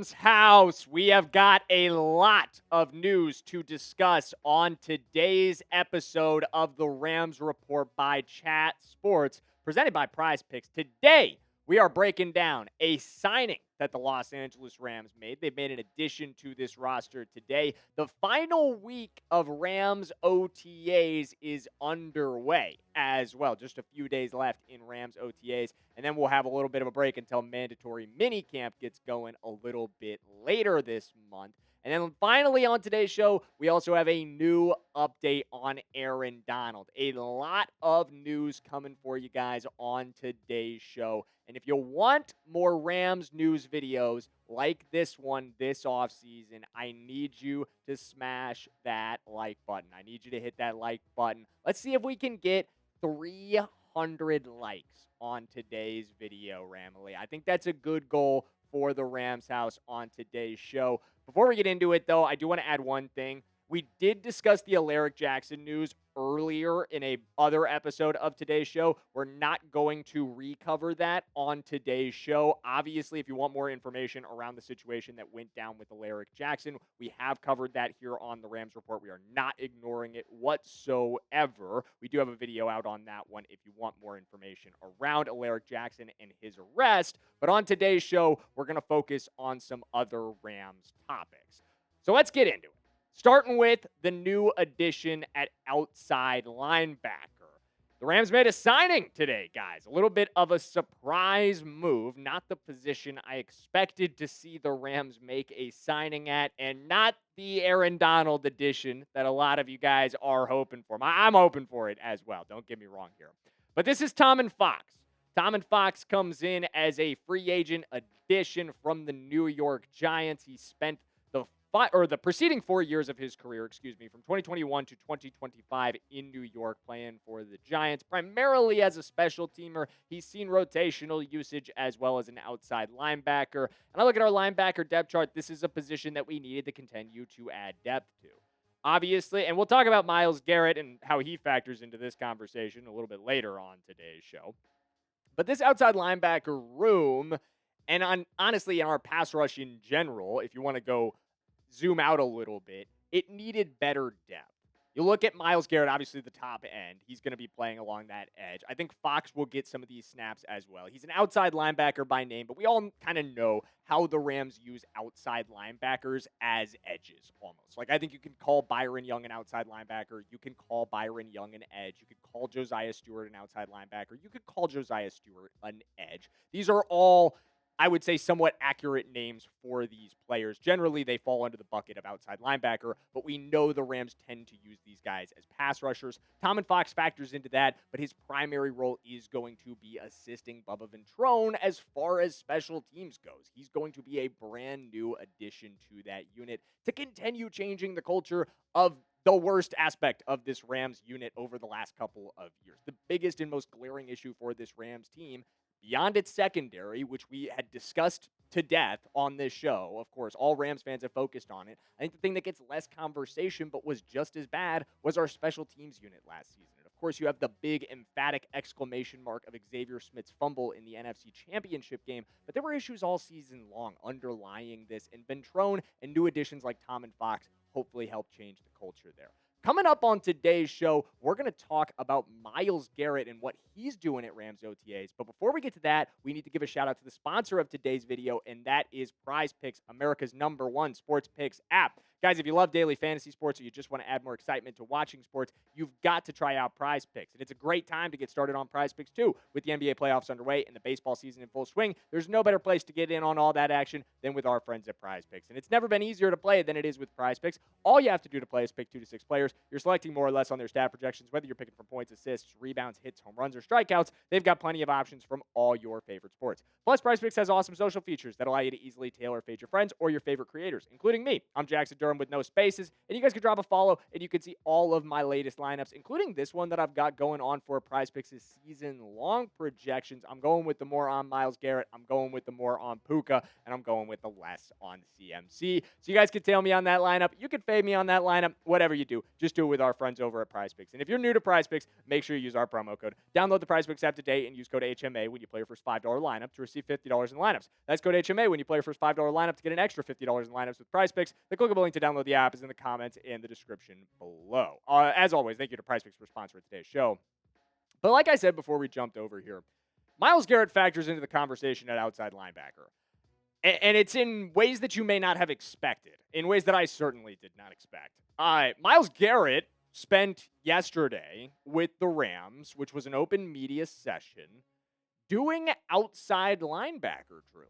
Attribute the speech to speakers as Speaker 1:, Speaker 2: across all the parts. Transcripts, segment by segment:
Speaker 1: Rams house. We have got a lot of news to discuss on today's episode of the Rams Report by Chat Sports, presented by Prize Picks. Today, we are breaking down a signing that the Los Angeles Rams made. They've made an addition to this roster today. The final week of Rams OTAs is underway as well. Just a few days left in Rams OTAs. And then we'll have a little bit of a break until mandatory minicamp gets going a little bit later this month. And then finally on today's show, we also have a new update on Aaron Donald. A lot of news coming for you guys on today's show. And if you want more Rams news videos like this one this offseason, I need you to smash that like button. I need you to hit that like button. Let's see if we can get 300 likes on today's video, Ramily. I think that's a good goal for the Rams house on today's show. Before we get into it, though, I do want to add one thing. We did discuss the Alaric Jackson news earlier in a other episode of today's show. We're not going to recover that on today's show. Obviously, if you want more information around the situation that went down with Alaric Jackson, we have covered that here on the Rams Report. We are not ignoring it whatsoever. We do have a video out on that one if you want more information around Alaric Jackson and his arrest. But on today's show, we're going to focus on some other Rams topics. So let's get into it. Starting with the new addition at outside linebacker. The Rams made a signing today, guys. A little bit of a surprise move. Not the position I expected to see the Rams make a signing at, and not the Aaron Donald addition that a lot of you guys are hoping for. I'm hoping for it as well. Don't get me wrong here. But this is Tomon Fox. Tomon Fox comes in as a free agent addition from the New York Giants. He spent the preceding 4 years of his career, from 2021 to 2025 in New York, playing for the Giants, primarily as a special teamer. He's seen rotational usage as well as an outside linebacker. And I look at our linebacker depth chart. This is a position that we needed to continue to add depth to. Obviously, and we'll talk about Myles Garrett and how he factors into this conversation a little bit later on today's show. But this outside linebacker room, and honestly, in our pass rush in general, if you want to go zoom out a little bit, it needed better depth. You look at Myles Garrett, obviously the top end. He's going to be playing along that edge. I think Fox will get some of these snaps as well. He's an outside linebacker by name, but we all kind of know how the Rams use outside linebackers as edges almost. Like, I think you can call Byron Young an outside linebacker. You can call Byron Young an edge. You could call Josiah Stewart an outside linebacker. You could call Josiah Stewart an edge. These are all, I would say, somewhat accurate names for these players. Generally, they fall under the bucket of outside linebacker, but we know the Rams tend to use these guys as pass rushers. Tomon Fox factors into that, but his primary role is going to be assisting Bubba Ventrone as far as special teams goes. He's going to be a brand new addition to that unit to continue changing the culture of the worst aspect of this Rams unit over the last couple of years. The biggest and most glaring issue for this Rams team, beyond its secondary, which we had discussed to death on this show, of course, all Rams fans have focused on it. I think the thing that gets less conversation but was just as bad was our special teams unit last season. And of course, you have the big emphatic exclamation mark of Xavier Smith's fumble in the NFC Championship game, but there were issues all season long underlying this, and Ventrone and new additions like Tomon Fox hopefully help change the culture there. Coming up on today's show, we're going to talk about Myles Garrett and what he's doing at Rams OTAs. But before we get to that, we need to give a shout out to the sponsor of today's video, and that is Prize Picks, America's #1 sports picks app. Guys, if you love daily fantasy sports or you just want to add more excitement to watching sports, you've got to try out Prize Picks. And it's a great time to get started on Prize Picks, too. With the NBA playoffs underway and the baseball season in full swing, there's no better place to get in on all that action than with our friends at Prize Picks. And it's never been easier to play than it is with Prize Picks. All you have to do to play is pick 2 to 6 players. You're selecting more or less on their stat projections, whether you're picking for points, assists, rebounds, hits, home runs, or strikeouts. They've got plenty of options from all your favorite sports. Plus, Prize Picks has awesome social features that allow you to easily tailor fade your friends or your favorite creators, including me. I'm Jackson Durham. term with no spaces. And you guys can drop a follow, and you can see all of my latest lineups, including this one that I've got going on for Prize Picks' season-long projections. I'm going with the more on Myles Garrett. I'm going with the more on Puka, and I'm going with the less on CMC. So you guys can tail me on that lineup. You can fade me on that lineup. Whatever you do, just do it with our friends over at Prize Picks. And if you're new to Prize Picks, make sure you use our promo code. Download the Prize Picks app today and use code HMA when you play your first $5 lineup to receive $50 in lineups. That's code HMA when you play your first $5 lineup to get an extra $50 in lineups with Prize Picks. The clickable link to download the app is in the comments and the description below. As always, thank you to Prize Picks for sponsoring today's show. But like I said before we jumped over here, Myles Garrett factors into the conversation at outside linebacker. And it's in ways that you may not have expected, in ways that I certainly did not expect. Myles Garrett spent yesterday with the Rams, which was an open media session, doing outside linebacker drills,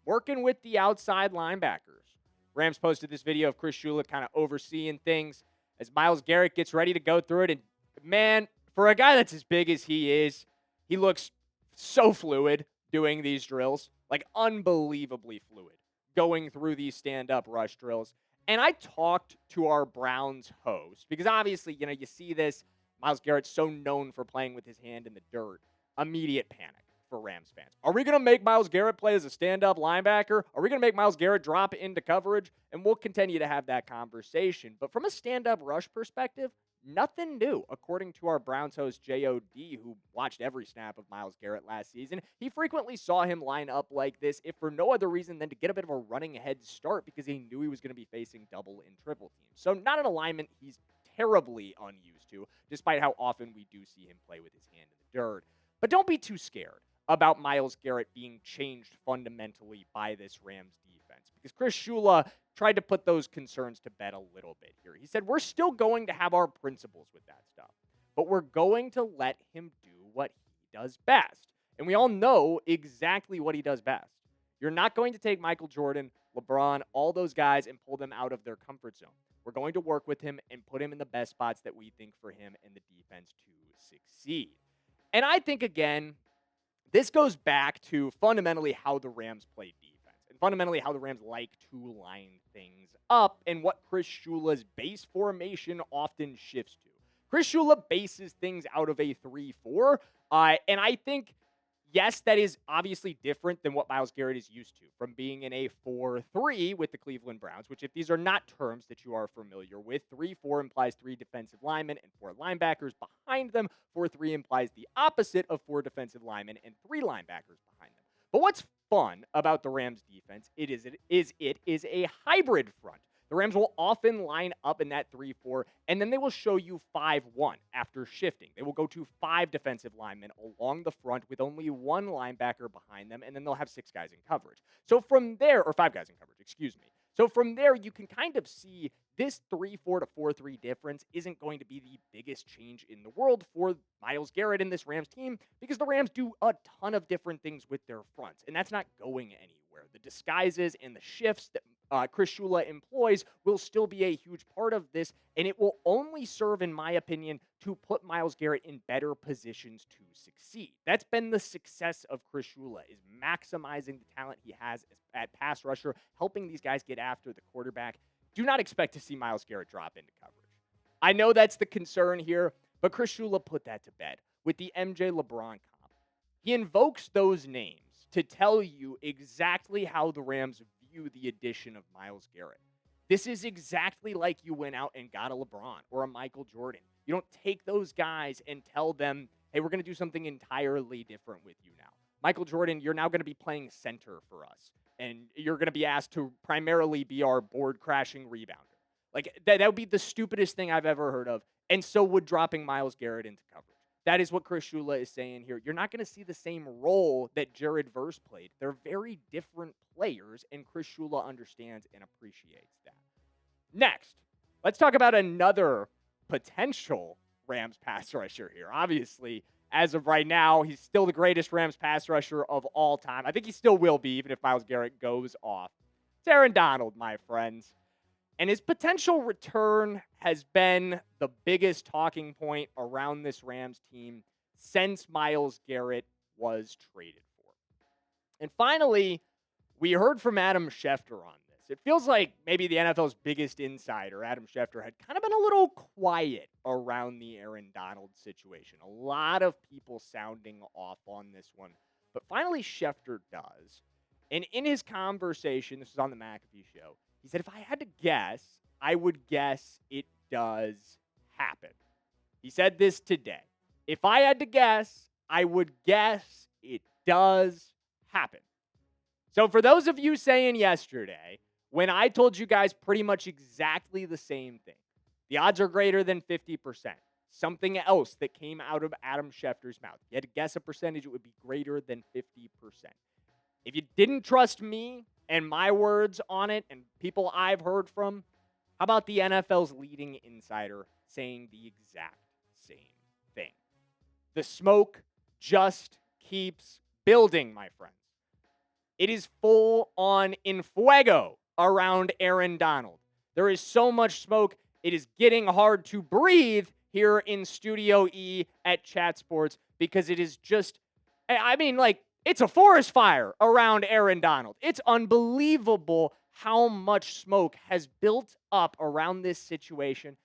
Speaker 1: working with the outside linebackers. Rams posted this video of Chris Shula kind of overseeing things as Myles Garrett gets ready to go through it. And man, for a guy that's as big as he is, he looks so fluid doing these drills, like unbelievably fluid, going through these stand-up rush drills. And I talked to our Browns host, because obviously, you see this, Myles Garrett's so known for playing with his hand in the dirt. Immediate panic for Rams fans. Are we going to make Myles Garrett play as a stand-up linebacker? Are we going to make Myles Garrett drop into coverage? And we'll continue to have that conversation. But from a stand-up rush perspective, nothing new, according to our Browns host, J.O.D., who watched every snap of Myles Garrett last season. He frequently saw him line up like this, if for no other reason than to get a bit of a running head start because he knew he was going to be facing double and triple teams. So not an alignment he's terribly unused to, despite how often we do see him play with his hand in the dirt. But don't be too scared about Myles Garrett being changed fundamentally by this Rams defense, because Chris Shula tried to put those concerns to bed a little bit here. He said, we're still going to have our principles with that stuff, but we're going to let him do what he does best. And we all know exactly what he does best. You're not going to take Michael Jordan, LeBron, all those guys and pull them out of their comfort zone. We're going to work with him and put him in the best spots that we think for him and the defense to succeed. And I think, again, this goes back to fundamentally how the Rams play defense and fundamentally how the Rams like to line things up and what Chris Shula's base formation often shifts to. Chris Shula bases things out of a 3-4, and I think, yes, that is obviously different than what Myles Garrett is used to from being in a 4-3 with the Cleveland Browns, which, if these are not terms that you are familiar with, 3-4 implies 3 defensive linemen and 4 linebackers behind them. 4-3 implies the opposite of 4 defensive linemen and 3 linebackers behind them. But what's fun about the Rams defense it is a hybrid front. The Rams will often line up in that 3-4, and then they will show you 5-1 after shifting. They will go to 5 defensive linemen along the front with only 1 linebacker behind them, and then they'll have 6 guys in coverage. So from there, or 5 guys in coverage, excuse me. So from there, you can kind of see this 3-4 to 4-3 difference isn't going to be the biggest change in the world for Myles Garrett and this Rams team, because the Rams do a ton of different things with their fronts, and that's not going anywhere. The disguises and the shifts that Chris Shula employs will still be a huge part of this, and it will only serve, in my opinion, to put Myles Garrett in better positions to succeed. That's been the success of Chris Shula, is maximizing the talent he has at pass rusher, helping these guys get after the quarterback. Do not expect to see Myles Garrett drop into coverage. I know that's the concern here, but Chris Shula put that to bed with the MJ LeBron comp. He invokes those names to tell you exactly how the Rams view the addition of Myles Garrett. This is exactly like you went out and got a LeBron or a Michael Jordan. You don't take those guys and tell them, hey, we're going to do something entirely different with you now. Michael Jordan, you're now going to be playing center for us, and you're going to be asked to primarily be our board-crashing rebounder. Like, that would be the stupidest thing I've ever heard of, and so would dropping Myles Garrett into coverage. That is what Chris Shula is saying here. You're not going to see the same role that Jared Verse played. They're very different players, and Chris Shula understands and appreciates that. Next, let's talk about another potential Rams pass rusher here. Obviously, as of right now, he's still the greatest Rams pass rusher of all time. I think he still will be, even if Myles Garrett goes off. It's Aaron Donald, my friends. And his potential return has been the biggest talking point around this Rams team since Myles Garrett was traded for. And finally, we heard from Adam Schefter on this. It feels like maybe the NFL's biggest insider, Adam Schefter, had kind of been a little quiet around the Aaron Donald situation. A lot of people sounding off on this one. But finally, Schefter does. And in his conversation, this was on the McAfee show, he said, if I had to guess, I would guess it does happen. He said this today. If I had to guess, I would guess it does happen. So for those of you saying yesterday, when I told you guys pretty much exactly the same thing, the odds are greater than 50%. Something else that came out of Adam Schefter's mouth. If you had to guess a percentage, it would be greater than 50%. If you didn't trust me and my words on it and people I've heard from, how about the NFL's leading insider saying the exact same thing? The smoke just keeps building, my friends. It is full on in fuego around Aaron Donald. There is so much smoke, it is getting hard to breathe here in Studio E at Chat Sports because it is just, it's a forest fire around Aaron Donald. It's unbelievable how much smoke has built up around this situation.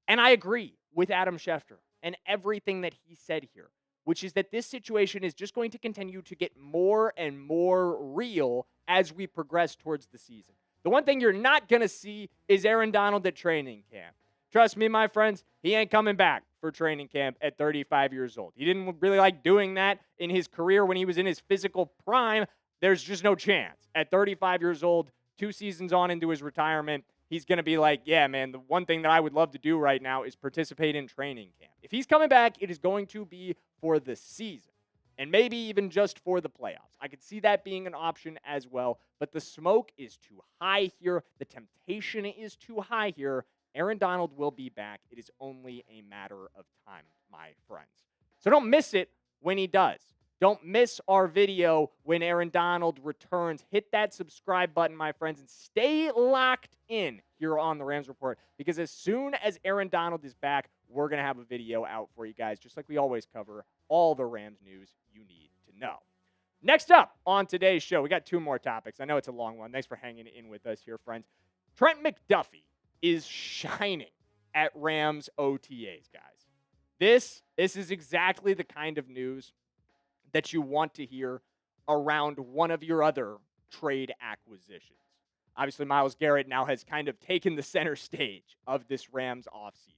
Speaker 1: And I agree with Adam Schefter and everything that he said here, which is that this situation is just going to continue to get more and more real as we progress towards the season. The one thing you're not going to see is Aaron Donald at training camp. Trust me, my friends, he ain't coming back for training camp at 35 years old. He didn't really like doing that in his career when he was in his physical prime. There's just no chance. At 35 years old, 2 seasons on into his retirement, he's going to be like, yeah, man, the one thing that I would love to do right now is participate in training camp. If he's coming back, it is going to be for the season and maybe even just for the playoffs. I could see that being an option as well, but the smoke is too high here. The temptation is too high here. Aaron Donald will be back. It is only a matter of time, my friends. So don't miss it when he does. Don't miss our video when Aaron Donald returns. Hit that subscribe button, my friends, and stay locked in here on the Rams Report because as soon as Aaron Donald is back, we're going to have a video out for you guys, just like we always cover all the Rams news you need to know. Next up on today's show, we got 2 more topics. I know it's a long one. Thanks for hanging in with us here, friends. Trent McDuffie is shining at Rams OTAs, guys. This is exactly the kind of news that you want to hear around one of your other trade acquisitions. Obviously, Myles Garrett now has kind of taken the center stage of this Rams offseason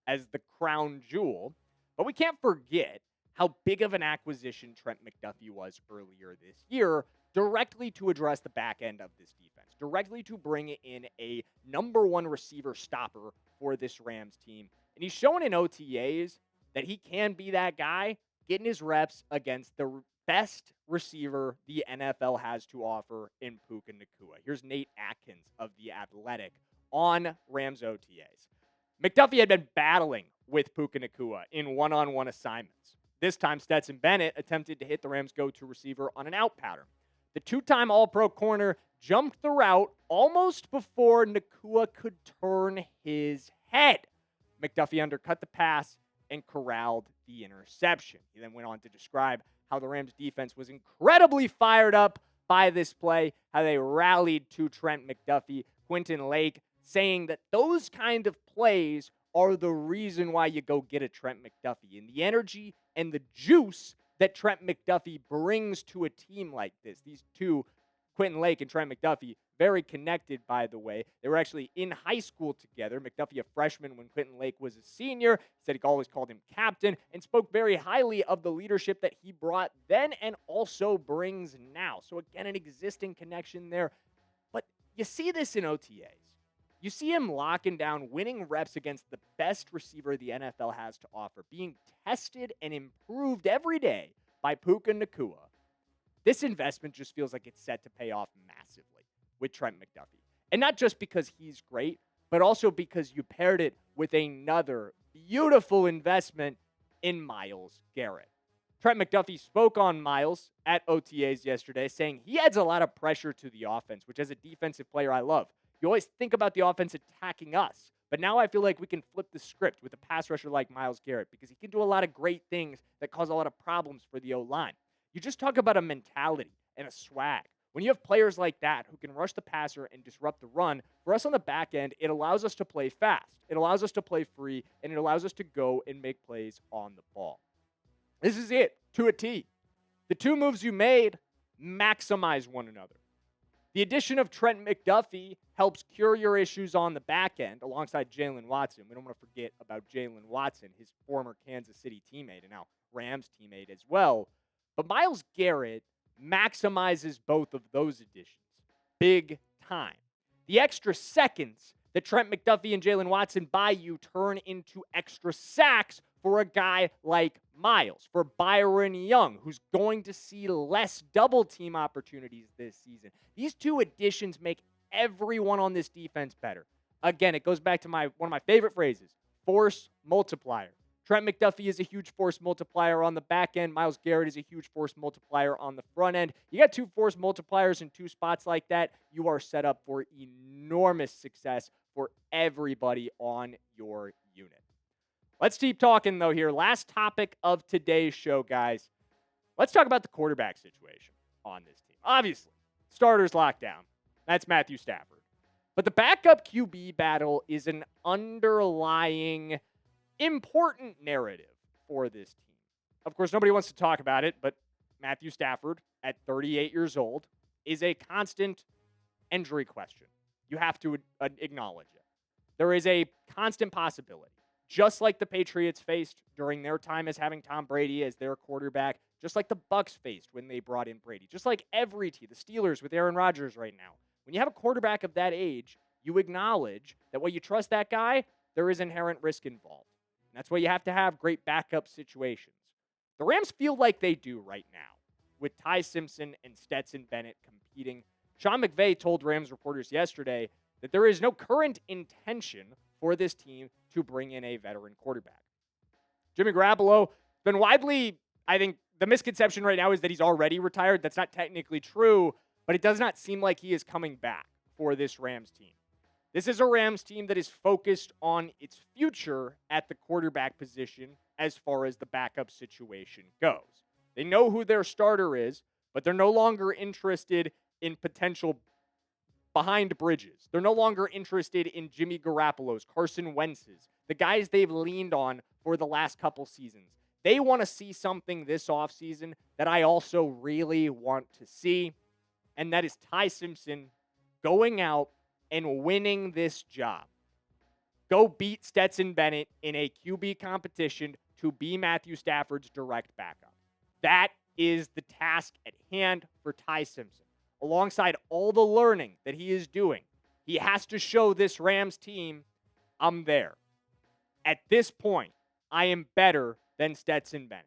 Speaker 1: as the crown jewel, but we can't forget how big of an acquisition Trent McDuffie was earlier this year, directly to address the back end of this defense, directly to bring in a number 1 receiver stopper for this Rams team. And he's shown in OTAs that he can be that guy, getting his reps against the best receiver the NFL has to offer in Puka Nacua. Here's Nate Atkins of The Athletic on Rams OTAs. McDuffie had been battling with Puka Nacua in one-on-one assignments. This time, Stetson Bennett attempted to hit the Rams' go-to receiver on an out pattern. The 2-time All-Pro corner jumped the route almost before Nacua could turn his head. McDuffie undercut the pass and corralled the interception. He then went on to describe how the Rams' defense was incredibly fired up by this play, how they rallied to Trent McDuffie. Quentin Lake saying that those kind of plays are the reason why you go get a Trent McDuffie. And the energy and the juice that Trent McDuffie brings to a team like this. These two, Quentin Lake and Trent McDuffie, very connected, by the way. They were actually in high school together. McDuffie, a freshman when Quentin Lake was a senior. He said he always called him captain and spoke very highly of the leadership that he brought then and also brings now. So again, an existing connection there. But you see this in OTAs. You see him locking down, winning reps against the best receiver the NFL has to offer, being tested and improved every day by Puka Nacua. This investment just feels like it's set to pay off massively with Trent McDuffie. And not just because he's great, but also because you paired it with another beautiful investment in Myles Garrett. Trent McDuffie spoke on Myles at OTAs yesterday, saying he adds a lot of pressure to the offense, which as a defensive player I love. You always think about the offense attacking us, but now I feel like we can flip the script with a pass rusher like Myles Garrett because he can do a lot of great things that cause a lot of problems for the O-line. You just talk about a mentality and a swag When you have players like that who can rush the passer and disrupt the run, for us on the back end, it allows us to play fast. It allows us to play free, and it allows us to go and make plays on the ball. This is it, to a T. The two moves you made maximize one another. The addition of Trent McDuffie helps cure your issues on the back end alongside Jalen Watson. We don't want to forget about Jalen Watson, his former Kansas City teammate and now Rams teammate as well. But Myles Garrett maximizes both of those additions big time. The extra seconds that Trent McDuffie and Jalen Watson buy you turn into extra sacks for a guy like Myles, for Byron Young, who's going to see less double team opportunities this season. These two additions make everyone on this defense better. Again, it goes back to one of my favorite phrases, force multiplier. Trent McDuffie is a huge force multiplier on the back end. Myles Garrett is a huge force multiplier on the front end. You got two force multipliers in two spots like that, you are set up for enormous success for everybody on your unit. Let's keep talking, though, here. Last topic of today's show, guys. Let's talk about the quarterback situation on this team. Obviously, starters locked down. That's Matthew Stafford. But the backup QB battle is an underlying important narrative for this team. Of course, nobody wants to talk about it, but Matthew Stafford, at 38 years old, is a constant injury question. You have to acknowledge it. There is a constant possibility. Just like the Patriots faced during their time as having Tom Brady as their quarterback, just like the Bucs faced when they brought in Brady, just like every team, the Steelers with Aaron Rodgers right now. When you have a quarterback of that age, you acknowledge that when you trust that guy, there is inherent risk involved. And that's why you have to have great backup situations. The Rams feel like they do right now with Ty Simpson and Stetson Bennett competing. Sean McVay told Rams reporters yesterday that there is no current intention for this team to bring in a veteran quarterback. Jimmy Garoppolo has been widely, I think, the misconception right now is that he's already retired. That's not technically true, but it does not seem like he is coming back for this Rams team. This is a Rams team that is focused on its future at the quarterback position as far as the backup situation goes. They know who their starter is, but they're no longer interested in potential behind bridges. They're no longer interested in Jimmy Garoppolo's, Carson Wentz's, the guys they've leaned on for the last couple seasons. They want to see something this offseason that I also really want to see, and that is Ty Simpson going out and winning this job. Go beat Stetson Bennett in a QB competition to be Matthew Stafford's direct backup. That is the task at hand for Ty Simpson. Alongside all the learning that he is doing, he has to show this Rams team, I'm there. At this point, I am better than Stetson Bennett.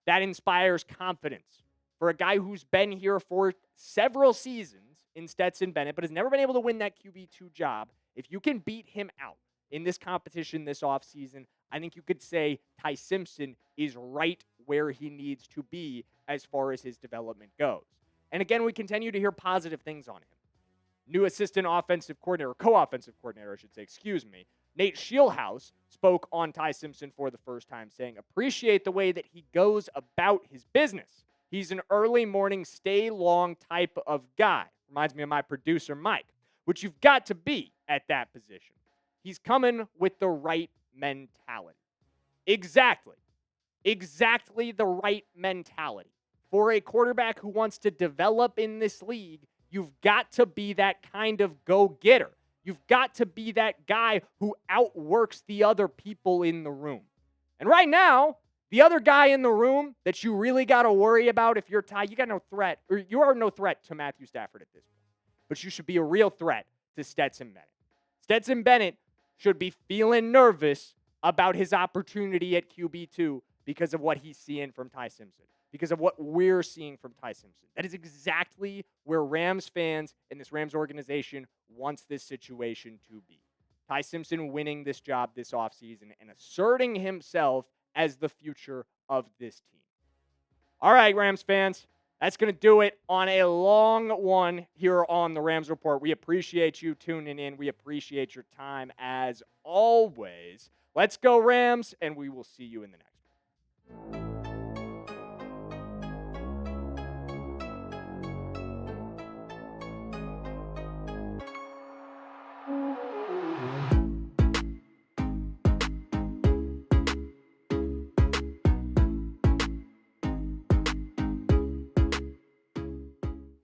Speaker 1: That inspires confidence for a guy who's been here for several seasons in Stetson Bennett, but has never been able to win that QB2 job. If you can beat him out in this competition this offseason, I think you could say Ty Simpson is right where he needs to be as far as his development goes. And again, we continue to hear positive things on him. New assistant offensive coordinator, co-offensive coordinator, I should say, Nate Scheelhaus spoke on Ty Simpson for the first time, saying, appreciate the way that he goes about his business. He's an early morning, stay long type of guy. Reminds me of my producer, Mike, which you've got to be at that position. He's coming with the right mentality. Exactly the right mentality. For a quarterback who wants to develop in this league, you've got to be that kind of go-getter. You've got to be that guy who outworks the other people in the room. And right now, the other guy in the room that you really got to worry about if you're Ty, you got no threat, or you are no threat to Matthew Stafford at this point. But you should be a real threat to Stetson Bennett. Stetson Bennett should be feeling nervous about his opportunity at QB2 because of what he's seeing from Ty Simpson, because of what we're seeing from Ty Simpson. That is exactly where Rams fans and this Rams organization wants this situation to be. Ty Simpson winning this job this offseason and asserting himself as the future of this team. All right, Rams fans, that's going to do it on a long one here on the Rams Report. We appreciate you tuning in. We appreciate your time as always. Let's go, Rams, and we will see you in the next one.